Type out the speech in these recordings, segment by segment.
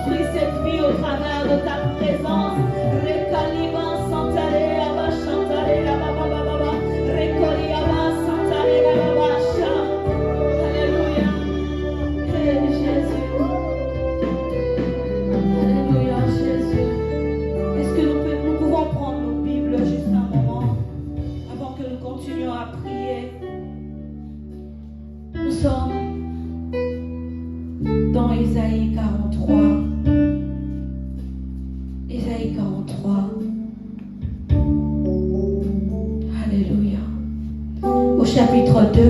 construis cette vie au travers de ta présence. Rekaliba santare aba chantare aba baba baba. Rekoli aba santare aba cha. Alléluia. Hey Jésus. Alléluia Jésus. Est-ce que nous pouvons prendre nos Bibles juste un moment avant que nous continuions à prier? Nous sommes dans Ésaïe 43. Ésaïe 43. Alléluia. Au chapitre 2,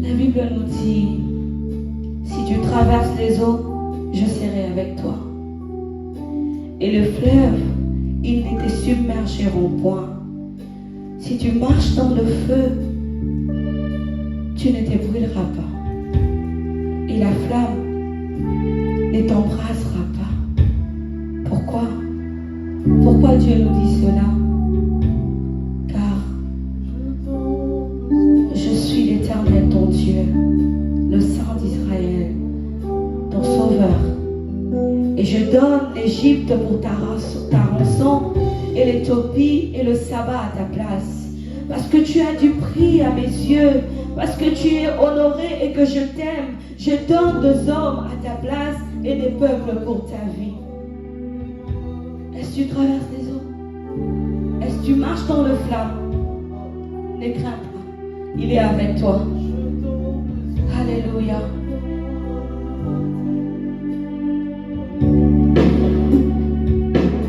la Bible nous dit, si tu traverses les eaux, je serai avec toi. Et le fleuve, ils ne te submergeront point. Si tu marches dans le feu, tu ne te brûleras pas. Et la flamme ne t'embrasera pas. Pourquoi? Pourquoi Dieu nous dit cela? Car je suis l'Éternel, ton Dieu, le Saint d'Israël, ton Sauveur. Et je donne l'Égypte pour ta rançon, et l'Éthiopie et le Saba à ta place. Parce que tu as du prix à mes yeux, parce que tu es honoré et que je t'aime, je donne des hommes à ta place et des peuples pour ta vie. Est-ce que tu traverses les eaux? Est-ce que tu marches dans le flamme? Ne crains pas, il est avec toi. Alléluia.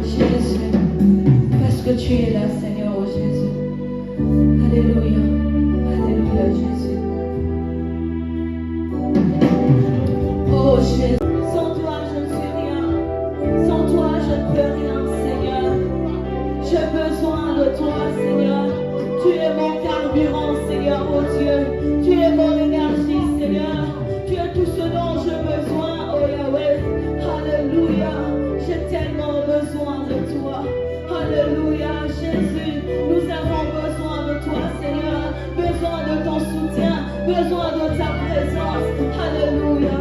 Jésus, parce que tu es là, Seigneur, oh Jésus. Alléluia. Alléluia, Jésus. Oh Jésus. Sans toi, je ne suis rien. Sans toi, je ne peux rien, Seigneur. J'ai besoin de toi, Seigneur. Tu es mon carburant, Seigneur, oh Dieu. Tu es mon énergie, Seigneur. Tu es tout ce dont j'ai besoin, oh Yahweh. Alléluia. J'ai tellement besoin de toi. Alléluia, Jésus. Nous avons besoin de toi, Seigneur. Besoin de ton soutien. Besoin de ta présence. Alléluia.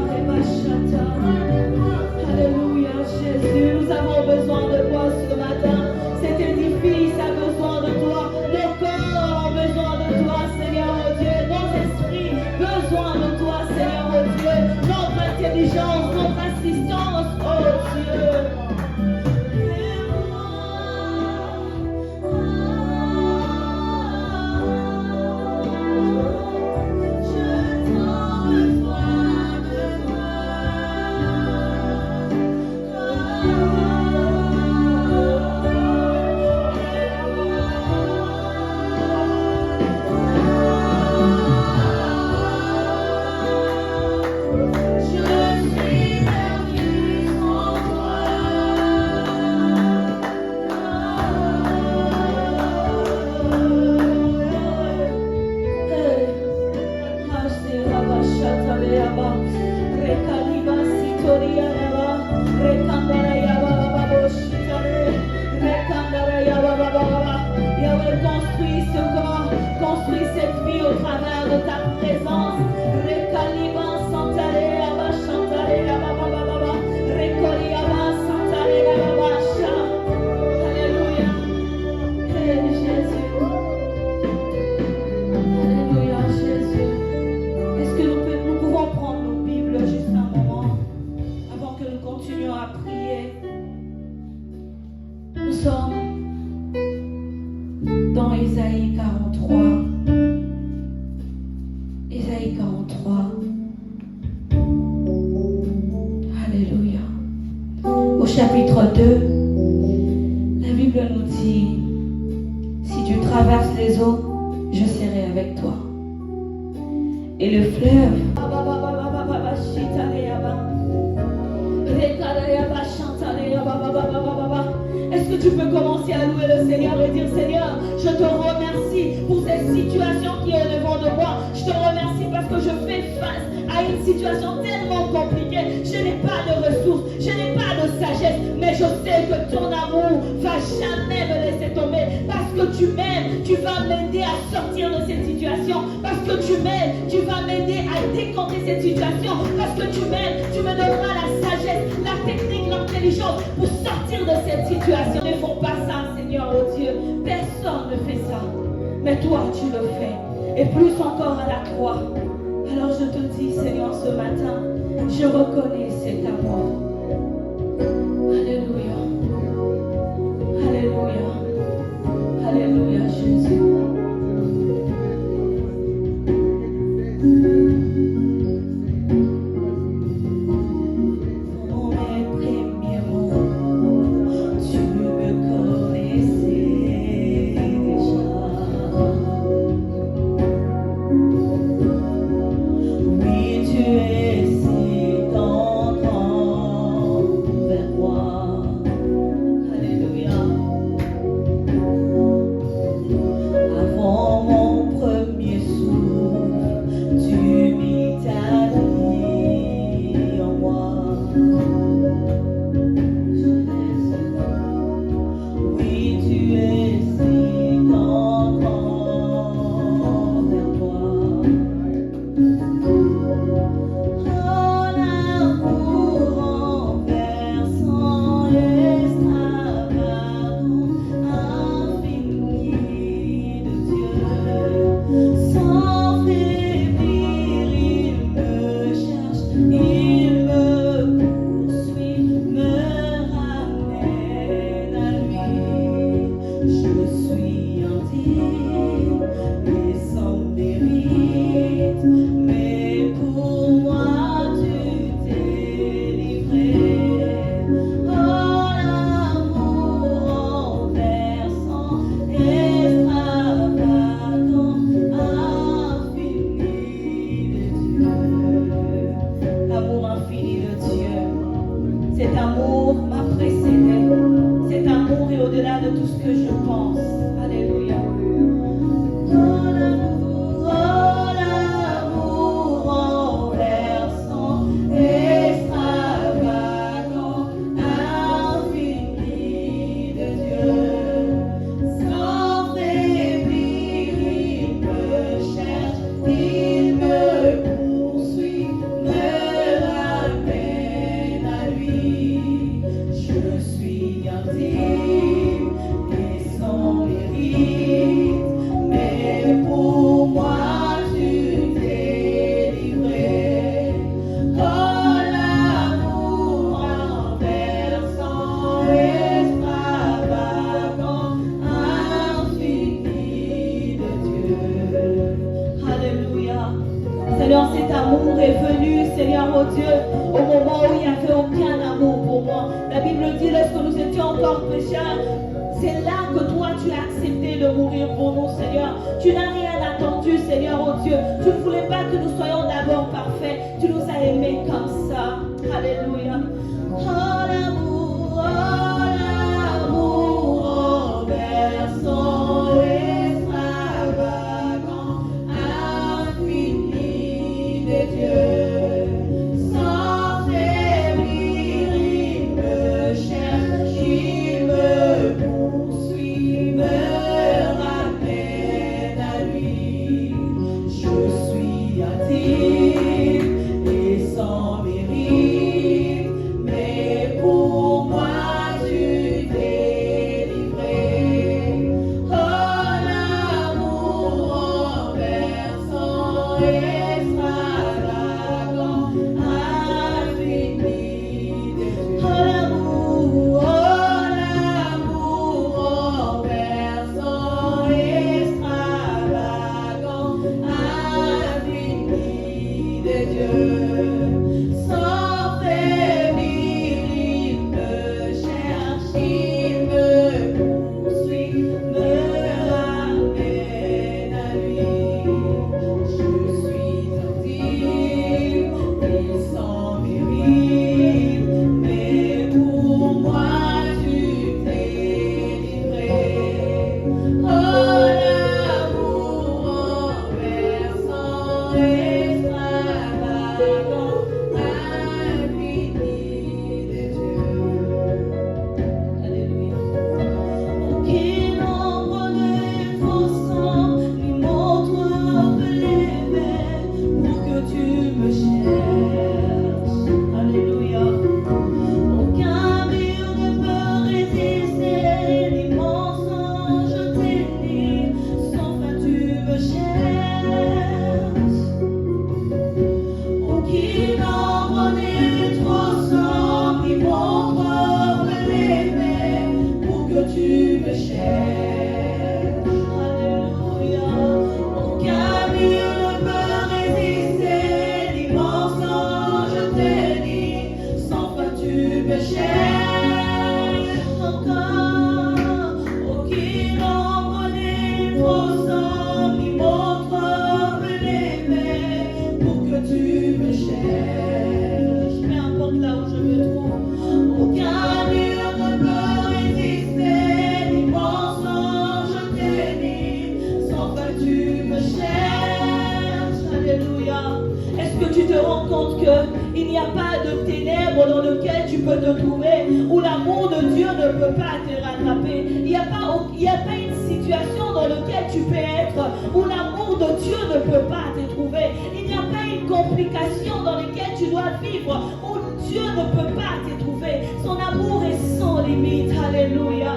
Alléluia, Jésus. Nous avons besoin de toi ce matin. Cet édifice a besoin de toi. Nos corps ont besoin de toi, Seigneur, oh Dieu. Nos esprits ont besoin de toi, Seigneur, oh Dieu. Notre intelligence, notre assistance, oh Dieu. Construis ce corps, construis cette vie au travers de ta présence. Rekaliba santare aba chantare aba baba baba. Rekoli aba santare aba cha. Alléluia. Hey Jésus. Alléluia Jésus. Est-ce que nous pouvons prendre nos Bibles juste un moment avant que nous continuions à prier? Nous sommes dans Ésaïe 43. Ésaïe 43. Alléluia. Au chapitre 2, la Bible nous dit, si tu traverses les eaux, je serai avec toi. Et le fleuve, est-ce que tu peux commencer à louer le Seigneur et dire, Seigneur, je te remercie pour cette situation qui est devant de moi. Je te remercie parce que je fais face à une situation tellement compliquée. Je n'ai pas de ressources, je n'ai pas de sagesse, mais je sais que ton amour va jamais me laisser tomber parce que tu m'aimes, tu vas m'aider à sortir de cette situation. Parce que tu m'aimes, tu vas m'aider à décanter cette situation. Parce que tu m'aimes, tu me donneras la sagesse, la technique, l'intelligence pour sortir de cette situation. Ne font pas ça, Seigneur, oh Dieu. Personne ne fait ça. Mais toi, tu le fais. Et plus encore à la croix. Alors je te dis, Seigneur, ce matin, je reconnais cet amour. Alléluia. Alléluia. Alléluia, Jésus. Pour mes premiers mots, tu me connaissais déjà. Oui, tu es si tendre vers moi. Alléluia. Avant mon premier souffle, tu mis ta vie en moi. Oui, tu es si tendre vers moi. Oh, l'amour renversant, extravagant, infini de Dieu. Sans faiblir, il me cherche, il me poursuit, me ramène à lui. Je suis intime et sans mérite, mais pour moi tu t'es livré. Oh, l'amour renversant, extravagant, infini de Dieu. L'amour infini de Dieu. Cet amour m'a précédé. Cet amour est au-delà de tout ce que je pense. Alléluia. Oh, l'amour renversant, extravagant, infini de Dieu. Sans faiblir, il me cherche, il me poursuit, me ramène à lui. Je suis intime et sans mérite, mais pour moi tu t'es livré. Oh, l'amour renversant, extravagant, infini de Dieu. Alléluia. Seigneur, cet amour est venu, Seigneur, oh Dieu, au moment où il n'y avait aucun amour pour moi. La Bible dit, lorsque nous étions encore pécheurs, c'est là que toi, tu as accepté de mourir pour nous, Seigneur. Tu n'as rien attendu, Seigneur, oh Dieu. Tu ne voulais pas que nous soyons d'abord parfaits. Tu nous as aimés comme ça. Alléluia. Oh, l'amour renversant, extravagant, infini de Dieu. Sans faiblir, il me cherche, il me poursuit, me ramène à lui. Je suis intime et sans mérite, mais pour moi tu t'es livré. Oh, l'amour renversant, extravagant, infini de Dieu. Oh, l'amour renversant, extravagant, infini de Dieu. Sans faiblir, il me cherche, il me poursuit, me ramène à lui. Je suis intime et sans mérite, mais pour moi tu t'es livré. Oh, l'amour renversant, extravagant, infini de Dieu. Alléluia. Quel nombre de rends compte qu'il n'y a pas de ténèbres dans lequel tu peux te trouver, où l'amour de Dieu ne peut pas te rattraper. Il n'y a pas une situation dans laquelle tu peux être, où l'amour de Dieu ne peut pas te trouver. Il n'y a pas une complication dans laquelle tu dois vivre, où Dieu ne peut pas te trouver. Son amour est sans limite. Alléluia.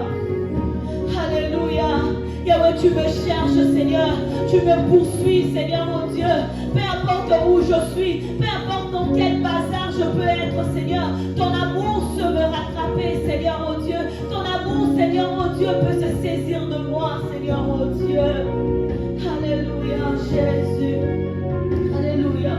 Alléluia. Yahweh, tu me cherches, Seigneur. Tu me poursuis, Seigneur mon Dieu. Peu importe où je suis, peu importe dans quel bazar je peux être, Seigneur. Ton amour se me rattraper, Seigneur mon Dieu. Ton amour, Seigneur mon Dieu, peut se saisir de moi, Seigneur mon Dieu. Alléluia, Jésus. Alléluia.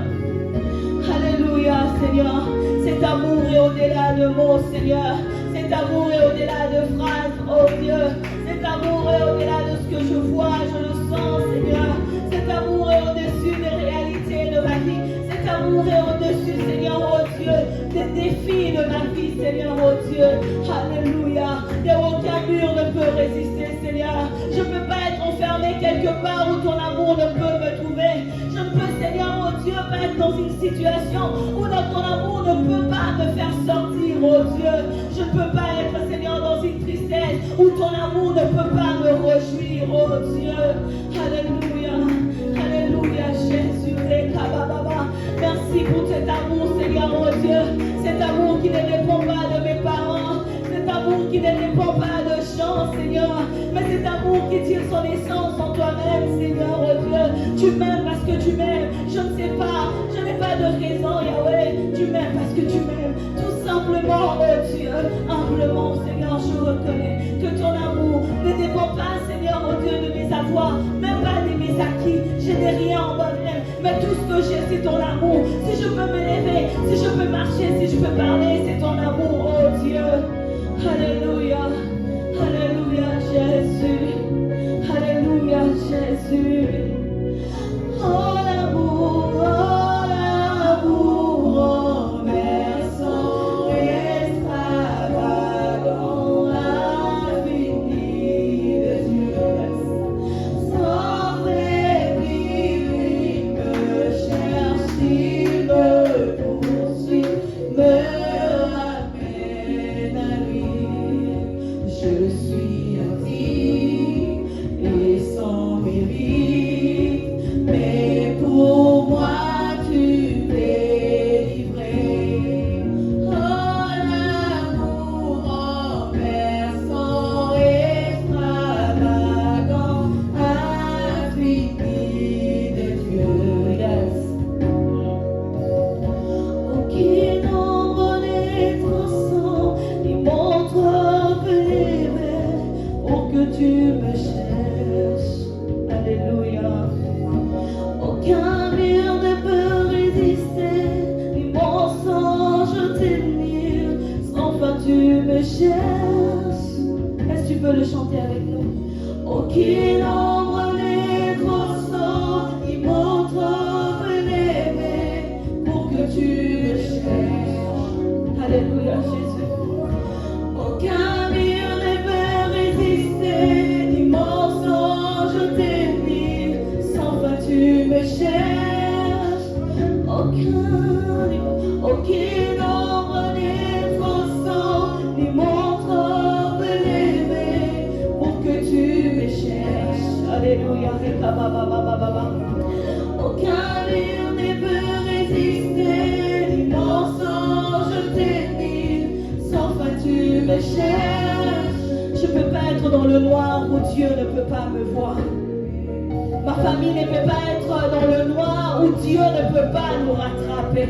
Alléluia, Seigneur. Cet amour est au-delà de mots, Seigneur. Cet amour est au-delà de phrases, oh Dieu. Cet amour est au-delà de ce que je vois, je le sens, Seigneur. Cet amour est au-dessus des réalités de ma vie. Cet amour est au-dessus, Seigneur, oh Dieu, des défis de ma vie, Seigneur, oh Dieu. Alléluia. Il n'y a aucun mur ne peut résister, Seigneur. Je ne peux pas être enfermé quelque part où ton amour ne peut me trouver. Je ne peux, Seigneur, oh Dieu, pas être dans une situation où ton amour ne peut pas me faire sortir, oh Dieu. Je ne peux pas être, Seigneur, dans une tristesse où ton amour ne peut pas me réjouir, oh Dieu. Alléluia. Alléluia, Jésus. Merci pour cet amour, Seigneur, oh Dieu. Cet amour qui ne dépend pas de mes parents. Cet amour qui ne dépend pas de chance, Seigneur. Mais cet amour qui tire son essence en toi-même, Seigneur, oh Dieu. Tu m'aimes parce que tu m'aimes. Je ne sais pas, je n'ai pas de raison, Yahweh. Tu m'aimes parce que tu m'aimes. Tout simplement, oh Dieu. Humblement, Seigneur, je reconnais que ton amour ne dépend pas, Seigneur, oh Dieu, de mes avoirs, même pas de mes acquis. Je n'ai rien en moi-même, mais tout ce que j'ai, c'est ton amour. Si je peux me lever, si je peux marcher, si je peux parler, c'est ton amour, oh Dieu. Alléluia. Alléluia, Jésus. Alléluia, Jésus. Oh l'amour, oh versant extravagant, infini de Dieu. Sans faiblir, il me cherche, il me poursuit, me ramène à lui. Je suis actif et sans mérite, mais pour moi tu t'es livré. Oh l'amour renversant, extravagant, infini de Dieu, yes. Aucun nombre n'est trop sans, ni montre pénétré, pour que tu me cherches. Alléluia. Aucun mur ne peut résister, ni mensonge tenir, sans fin tu me cherches. Est-ce que tu peux le chanter avec nous? Aucun ombre n'est trop sans, ni montre pénétré, pour que tu me cherches. Alléluia, Jésus. Aucun mur ne peut résister, ni mensonge tenir, sans fin tu me cherches. Aucun ombre n'est trop sans, ni montre pénétré, pour que tu me cherches. Alléluia. Aucun mur ne peut résister, ni mensonge tenir, sans fin tu me cherches. Je ne peux pas être dans le noir où Dieu ne peut pas me voir. Ma famille ne peut pas être dans le noir où Dieu ne peut pas nous rattraper.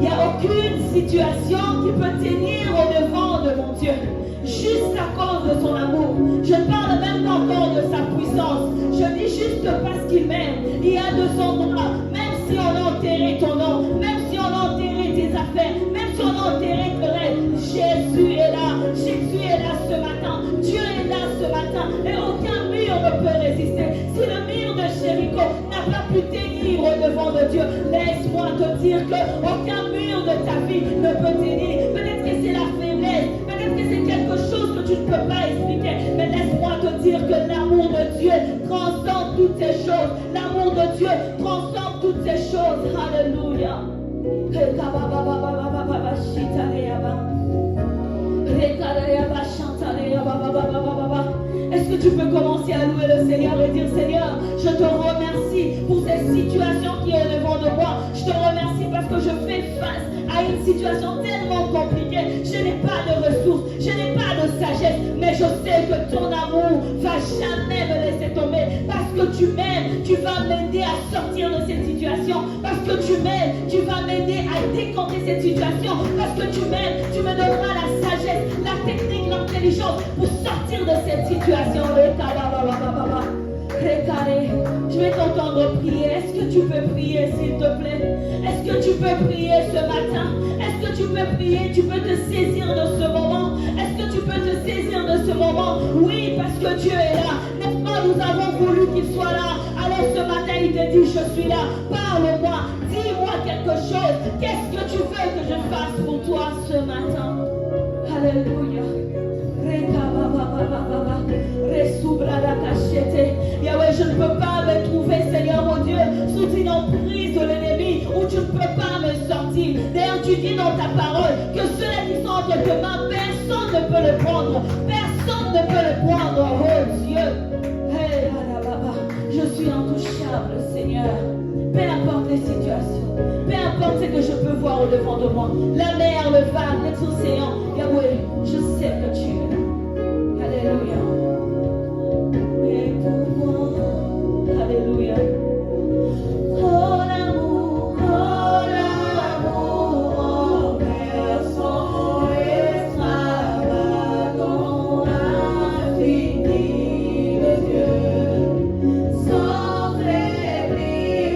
Il n'y a aucune situation qui peut tenir au-devant de mon Dieu, juste à cause de son amour. Je ne parle même pas encore de sa puissance. Je dis juste que parce qu'il m'aime, il y a de son droit. Même si on a enterré ton nom, même si on a enterré tes affaires, même si on a enterré tes rêves, Jésus est là. Jésus est là ce matin. Dieu est là ce matin. Et aucun mur ne peut résister. Si le mur de Jéricho n'a pas pu tenir au-devant de Dieu, laisse-moi te dire qu'aucun mur de ta vie ne peut tenir. Peut-être que c'est la faiblesse, peut-être que c'est quelque chose que tu ne peux pas expliquer, mais laisse-moi te dire que l'amour de Dieu transcende toutes ces choses. L'amour de Dieu transcende toutes ces choses. Alléluia. Est-ce que tu peux commencer à louer le Seigneur et dire Seigneur, je te remercie pour cette situation qui est devant de moi. Je te remercie parce que je fais face à une situation tellement compliquée. Je n'ai pas de ressources, je n'ai pas de sagesse, mais je sais que ton amour va jamais me laisser tomber. Parce que tu m'aimes, tu vas m'aider à sortir de cette situation. Parce que tu m'aimes, tu vas m'aider à décanter cette situation. Parce que tu m'aimes, tu me donneras la sagesse, la technique, l'intelligence pour sortir de cette situation. Je vais t'entendre prier. Est-ce que tu peux prier, s'il te plaît? Est-ce que tu peux prier ce matin? Est-ce que tu peux prier? Tu peux te saisir de ce moment? Est-ce que tu peux te saisir de ce moment? Oui, parce que Dieu est là. N'est-ce pas? Nous avons voulu qu'il soit là. Alors ce matin, il te dit, je suis là. Parle-moi. Dis-moi quelque chose. Qu'est-ce que tu veux que je fasse pour toi ce matin? Alléluia. Yahweh, je ne peux pas me trouver, Seigneur mon Dieu, sous une emprise de l'ennemi où tu ne peux pas me sortir. D'ailleurs, tu dis dans ta parole que cela qui sont entre tes mains, personne ne peut le prendre. Personne ne peut le prendre. Oh Dieu. Hey, je suis intouchable, Seigneur. Peu importe les situations, peu importe ce que je peux voir au-devant de moi, la mer, le vent, les océans, Yahweh, je sais que tu es là. Alléluia.